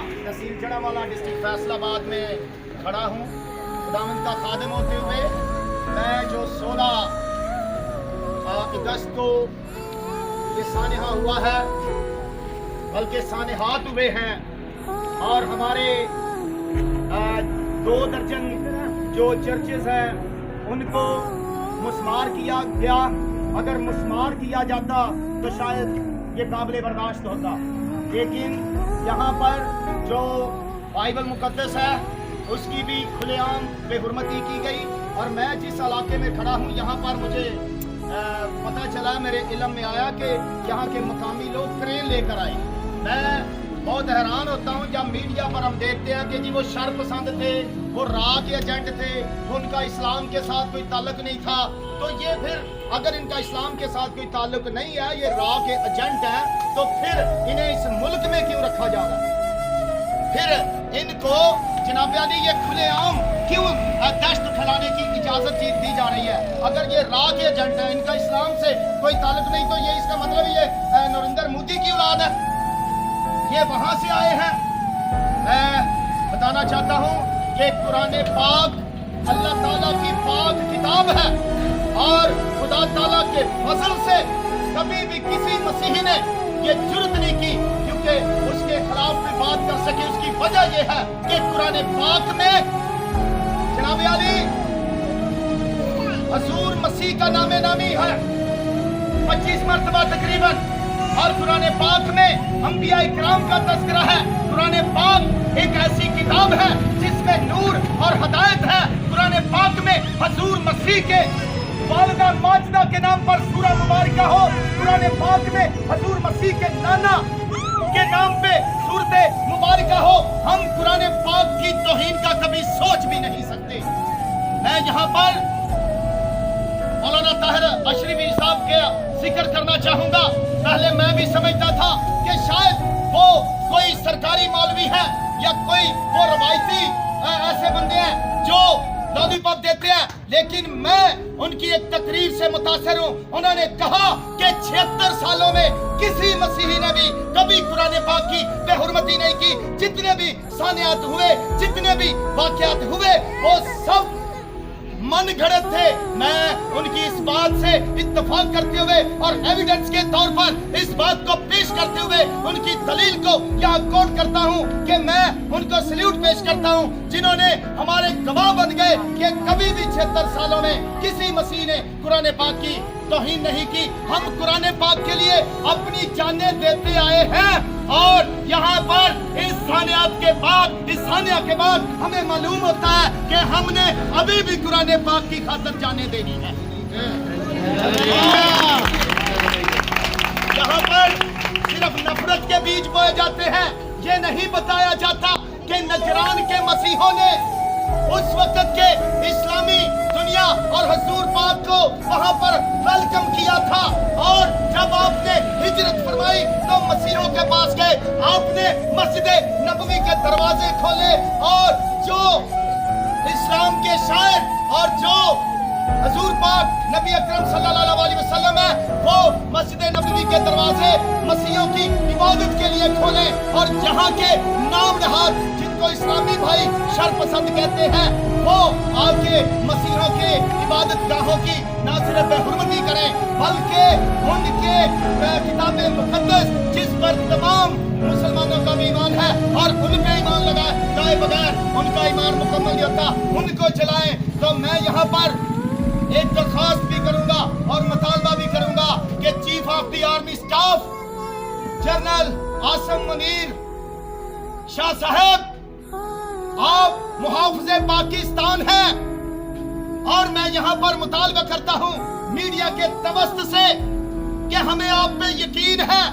तहसील Jaranwala district Faisalabad में खड़ा हूँ। खुदावंद का खादिम होते हुए मैं जो 16 अगस्त को ये सानहा हुआ है, बल्कि सानहात हुए हैं, और हमारे 2 दर्जन जो चर्चेस हैं उनको मुस्मार किया गया। अगर मुस्मार किया जाता तो शायद ये काबिल बर्दाश्त होता, लेकिन यहाँ पर जो बाइबल मुकद्दस है उसकी भी खुलेआम बेहुरमती की गई। और मैं जिस इलाके में खड़ा हूँ यहाँ पर मुझे पता चला, मेरे इल्म में आया कि यहाँ के मकामी लोग क्रेन लेकर आए। मैं बहुत हैरान होता हूँ जब मीडिया पर हम देखते हैं कि जी वो शर पसंद थे, वो राह के एजेंट थे, उनका इस्लाम के साथ कोई ताल्लुक नहीं था। तो ये फिर अगर इनका इस्लाम के साथ कोई ताल्लुक नहीं है, ये राह के एजेंट हैं, तो फिर इन्हें इस मुल्क में क्यों रखा जा रहा है? फिर इनको जनाब अली ये खुलेआम क्यों दहशत फैलाने की इजाजत दी जा रही है? अगर ये राह के एजेंट है, इनका इस्लाम से कोई ताल्लुक नहीं, तो ये इसका मतलब ये नरेंद्र मोदी की औलाद है, ये वहां से आए हैं। मैं बताना चाहता हूं कि कुरान पाक अल्लाह ताला की पाक किताब है, और खुदा ताला के फजल से कभी भी किसी मसीही ने ये जुर्रत नहीं की क्योंकि उसके खिलाफ भी बात कर सके। उसकी वजह यह है कि कुरान पाक में जनाब अली हजूर मसीह का नामे नामी है 25 मरतबा तकरीबन, और कुरान पाक में अंबिया इकराम का तज़किरा है। कुरान पाक एक ऐसी किताब है जिसमें नूर और हदायत है। कुरान पाक में हजूर मसीह के वालिदा माजिदा के नाम पर सूरा मुबारका हो, कुरान पाक में हजूर मसीह के नाना के नाम पे सूरत मुबारका हो। हम कुरान पाक की तौहीन का कभी सोच भी नहीं सकते। मैं यहाँ पर मौलाना ताहिर अशरफी साहब के जिक्र करना चाहूंगा। पहले मैं भी समझता था कि शायद वो कोई सरकारी मौलवी है या कोई वो रवायती ऐसे बंदे हैं जो लॉलीपॉप देते हैं, लेकिन मैं उनकी एक तकरीर से मुतासिर हूँ। उन्होंने कहा कि 76 सालों में किसी मसीही ने भी कभी कुरान पाक की बेहुरमती नहीं की। जितने भी सानियात हुए, जितने भी वाक़यात हुए, वो सब मन घड़त थे। मैं उनकी इस बात से इत्तफाक करते हुए और एविडेंस के तौर पर इस बात को पेश करते हुए उनकी दलील को यहाँ कोट करता हूँ कि मैं उनको सल्यूट पेश करता हूँ, जिन्होंने हमारे गवाह बन गए कि कभी भी 76 सालों में किसी मसीह ने कुरान पाक की तौहीन नहीं की। हम कुरान पाक के लिए अपनी जानें देते आए हैं, और यहाँ पर इस सानियात के बाद, इस सानिया के बाद हमें मालूम होता है कि हमने अभी भी कुरान पाक की खातिर जाने देनी है। यहाँ पर सिर्फ नफरत के बीज बोए जाते हैं। ये नहीं बताया जाता कि नजरान के मसीहों ने उस वक्त के इस्लामी दुनिया और हजूर पाक को वहां पर वेलकम किया था, और जब आपने हिजरत फरमाई तो मसीहों के पास गए, आपने मस्जिद नबवी के दरवाजे खोले, और जो इस्लाम के शायर और जो हजूर पाक नबी अकरम सल्लल्लाहु अलैहि वसल्लम है, वो मस्जिद नबवी के दरवाजे मसीहों की इबादत के लिए खोले, और जहाँ के नाम नहाद जिनको इस्लामी भाई शरपसंद कहते हैं, वो आके मसीहों के इबादत गाहों की न सिर्फ बेहुरमती करें, बल्कि उनके किताबे मुकद्दस जिस पर तमाम मुसलमानों का भी ईमान है, और उन पे ईमान लगाए बगैर उनका ईमान मुकम्मल नहीं होता, उनको जलाएं। तो मैं यहाँ पर एक दरखास्त भी करूंगा और मुतालबा भी करूंगा कि chief of the army staff general Asim Munir Shah साहब, आप मुहाफ़िज़े पाकिस्तान हैं, और मैं यहाँ पर मुतालबा करता हूँ मीडिया के तवस्त से कि हमें आप पे यकीन है।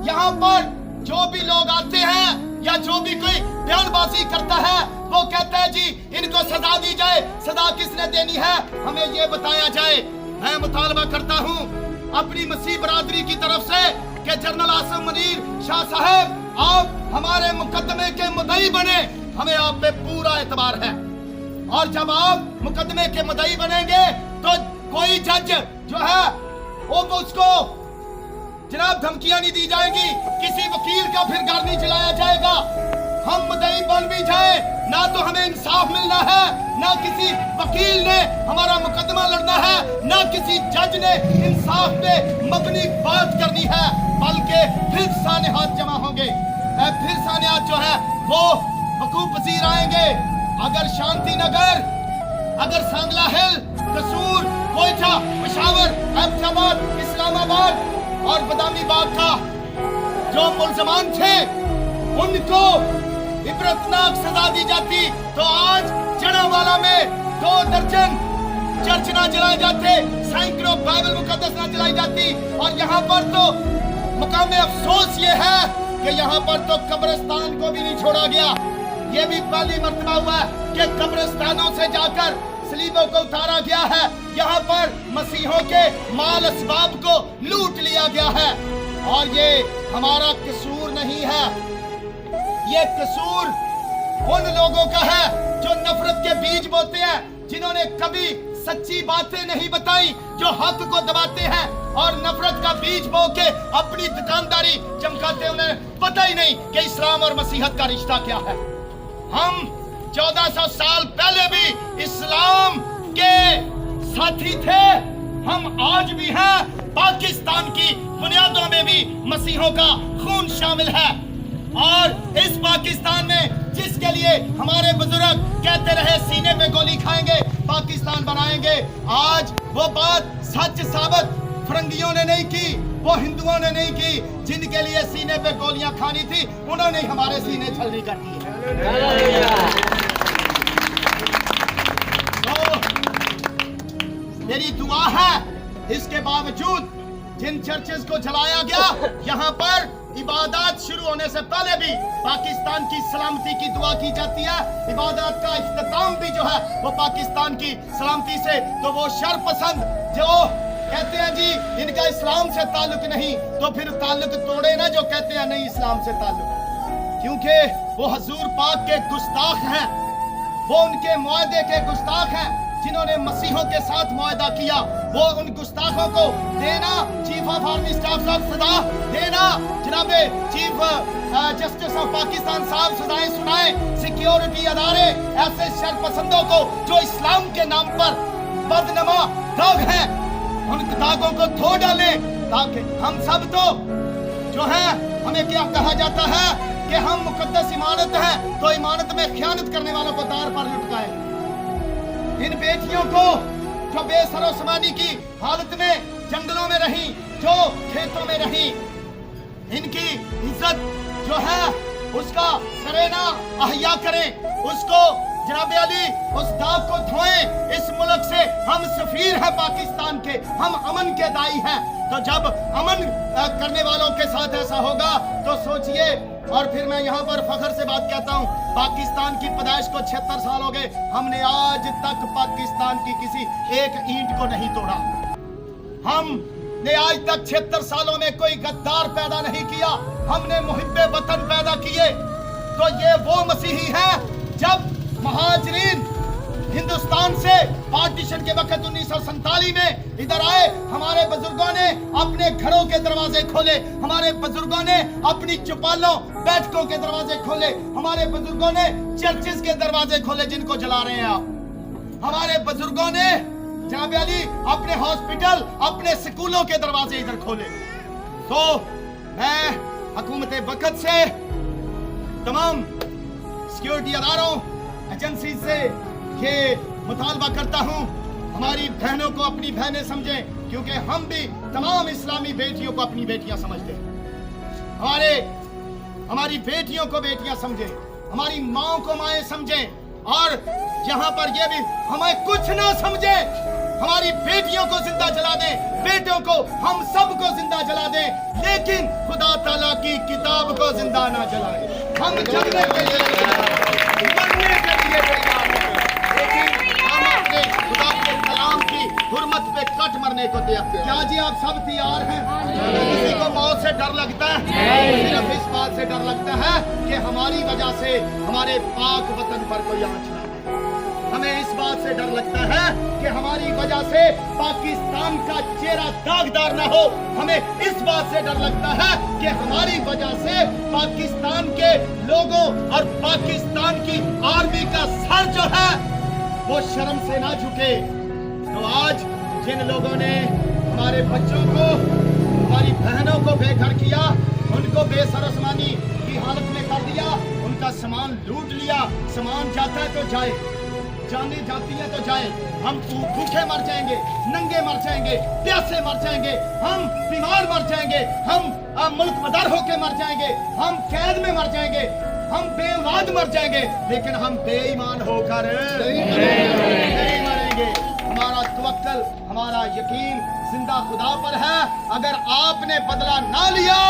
यहाँ पर जो भी लोग आते हैं या जो भी कोई बयानबाजी करता है, वो कहता है जी इनको सजा दी जाए। सजा किसने देनी है, हमें ये बताया जाए। मैं मुतालबा करता हूँ अपनी मसीह बरादरी की तरफ से कि जनरल आसिम मुनीर शाह साहब, आप हमारे मुकदमे के मुद्दई बने, हमें आप पे पूरा एतबार है। और जब आप मुकदमे के मुद्दई बनेंगे तो कोई जज जो है वो उसको जनाब धमकियां नहीं दी जाएगी, किसी वकील का फिर घर नहीं चलाया जाएगा। हम ना तो हमें इंसाफ मिलना है, ना किसी वकील ने हमारा मुकदमा लड़ना है, ना किसी जज ने इंसाफ पे मबनी बात करनी है, बल्कि फिर सानेहात जमा होंगे। फिर सानेहात जो है वो वकूफ पजीर आएंगे। अगर शांति नगर, अगर सांगला हिल, कसूर, कोयटा, पेशावर, अहमदाबाद, इस्लामाबाद और बदामी बाग का जो मुल्ज़मान थे उनको इबरतनाक सजा दी जाती तो आज जनावाला में 2 दर्जन चर्च ना जलाए जाते, सैकड़ों बाइबल मुकद्दस ना जलाई जाती। और यहाँ पर तो मुकाम अफसोस ये है कि यहाँ पर तो कब्रिस्तान को भी नहीं छोड़ा गया। ये भी पहली मर्तबा हुआ है कि कब्रिस्तानों से जाकर सलीबों को उतारा गया है। यहाँ पर मसीहों के माल असबाब को लूट लिया गया है। और ये हमारा कसूर नहीं है, ये कसूर उन लोगों का है जो नफरत के बीज बोते हैं, जिन्होंने कभी सच्ची बातें नहीं बताई, जो हक को दबाते हैं और नफरत का बीज बो के अपनी दुकानदारी चमकाते। उन्हें पता ही नहीं कि इस्लाम और मसीहत का रिश्ता क्या है। हम 1400 साल पहले भी इस्लाम के साथी थे, हम आज भी हैं। पाकिस्तान की बुनियादों में भी मसीहों का खून शामिल है। और इस पाकिस्तान में जिसके लिए हमारे बुजुर्ग कहते रहे सीने पे गोली खाएंगे, पाकिस्तान बनाएंगे, आज वो बात सच साबित फरंगियों ने नहीं की, वो हिंदुओं ने नहीं की। जिनके लिए सीने पे गोलियां खानी थी उन्होंने ही हमारे सीने छलनी कर दी है। तो मेरी दुआ है, इसके बावजूद जिन चर्चेस को जलाया गया, यहाँ पर इबादत शुरू होने से पहले भी पाकिस्तान की सलामती की दुआ की जाती है। इबादत का इख्तिताम भी जो है वो पाकिस्तान की सलामती से। तो वो शरपसंद जो कहते हैं जी इनका इस्लाम से ताल्लुक नहीं, तो फिर ताल्लुक तोड़े ना जो कहते हैं नहीं इस्लाम से ताल्लुक, क्योंकि वो हजूर पाक के गुस्ताख हैं, वो उनके मुआहदे के गुस्ताख हैं। जिन्होंने मसीहों के साथ मुआहदा किया, वो उन गुस्ताखों को देना, चीफ ऑफ आर्मी स्टाफ साहब सदा देना, जनाबे चीफ जस्टिस ऑफ पाकिस्तान साहब सदाएं सुनाए, सिक्योरिटी अदारे ऐसे शरपसंदों को जो इस्लाम के नाम पर बदनमा दाग हैं, उन दागों को धो डालें, ताकि हम सब तो जो है, हमें क्या कहा जाता है कि हम मुकद्दस इमानत हैं, तो इमानत में खयानत करने वालों को तार पर लुटकाएं। इन बेटियों को जो बेसरो समानी की हालत में जंगलों में रही, जो खेतों में रही, इनकी इज्जत जो है उसका करेना अहिया करें, उसको जनाब अली उस दाग को धोएं। इस मुल्क से हम सफीर हैं पाकिस्तान के, हम अमन के दाई हैं। तो जब अमन करने वालों के साथ ऐसा होगा तो सोचिए। और फिर मैं यहाँ पर फख्र से बात कहता हूँ, पाकिस्तान की पैदाइश को 76 साल हो गए, हमने आज तक पाकिस्तान की किसी एक ईंट को नहीं तोड़ा। हमने आज तक 76 सालों में कोई गद्दार पैदा नहीं किया, हमने मुहिब्बे वतन पैदा किए। तो ये वो मसीही है, जब महाजरीन हिंदुस्तान से पार्टीशन के वक्त 1947 में इधर आए, हमारे बुजुर्गों ने अपने घरों के दरवाजे खोले, हमारे बुजुर्गों ने अपनी चौपालों बैठकों के दरवाजे खोले, हमारे बुजुर्गों ने चर्चेस के दरवाजे खोले जिनको जला रहे हैं आप। हमारे बुजुर्गों ने जनाब अली अपने हॉस्पिटल, अपने स्कूलों के दरवाजे इधर खोले। तो मैं हुकूमत वक्त से तमाम सिक्योरिटी अदारों, एजेंसी से ये मुतालबा करता हूँ, हमारी बहनों को अपनी बहनें समझें, क्योंकि हम भी तमाम इस्लामी बेटियों को अपनी बेटियां समझते हैं। हमारी बेटियों को बेटियां समझें, हमारी माओ को माएं समझें, और यहाँ पर ये भी हमें कुछ ना समझें, हमारी बेटियों को जिंदा जला दें, बेटों को, हम सब को जिंदा जला दें, लेकिन खुदा ताला की किताब को जिंदा ना जलाएं। हम जलने के लिए मरने के लिए तैयार हैं, लेकिन हम अपने खुदा के कलाम की हुर्मत पे कट मरने को तैयार। क्या जी आप सब तैयार हैं? किसी को मौत से डर लगता है? सिर्फ इस बात से डर लगता है कि हमारी वजह से हमारे पाक वतन पर कोई आंच ना आए। हमें इस बात से डर लगता है कि हमारी वजह से पाकिस्तान का चेहरा दागदार ना हो। हमें इस बात से डर लगता है कि हमारी वजह से पाकिस्तान के लोगों और पाकिस्तान की आर्मी का सर जो है वो शर्म से ना झुके। तो आज जिन लोगों ने हमारे बच्चों को, हमारी बहनों को बेघर किया, उनको बेसरसमानी की हालत में कर दिया, उनका सामान लूट लिया, सामान जाता है तो जाए, जाने जाती है तो जाए, हम भूखे मर जाएंगे, नंगे मर जाएंगे, प्यासे मर जाएंगे, हम बीमार मर जाएंगे, हम मुल्क मदर होके मर जाएंगे, हम कैद में मर जाएंगे, हम बेऔलाद मर जाएंगे, लेकिन हम बेईमान होकर नहीं मरेंगे। हमारा तवक्कल, हमारा यकीन जिंदा खुदा पर है। अगर आपने बदला ना लिया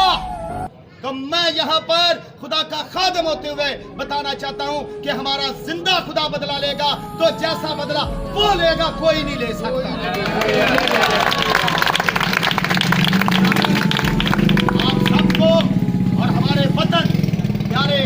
तो मैं यहाँ पर खुदा का खादम होते हुए बताना चाहता हूँ कि हमारा जिंदा खुदा बदला लेगा, तो जैसा बदला वो लेगा कोई नहीं ले सकता। आप सबको और हमारे वतन प्यारे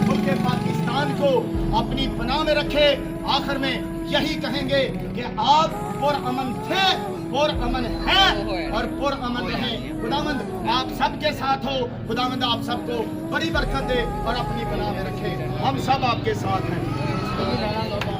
मुल्क पाकिस्तान को अपनी पनाह में रखे। आखिर में यही कहेंगे कि आप पुरअमन थे, पुरअमन है और पुरअमन रहें। खुदावंद आप सबके साथ हो, खुदावंद आप सबको बड़ी बरकत दे और अपनी पनाह में रखे। हम सब आपके साथ हैं।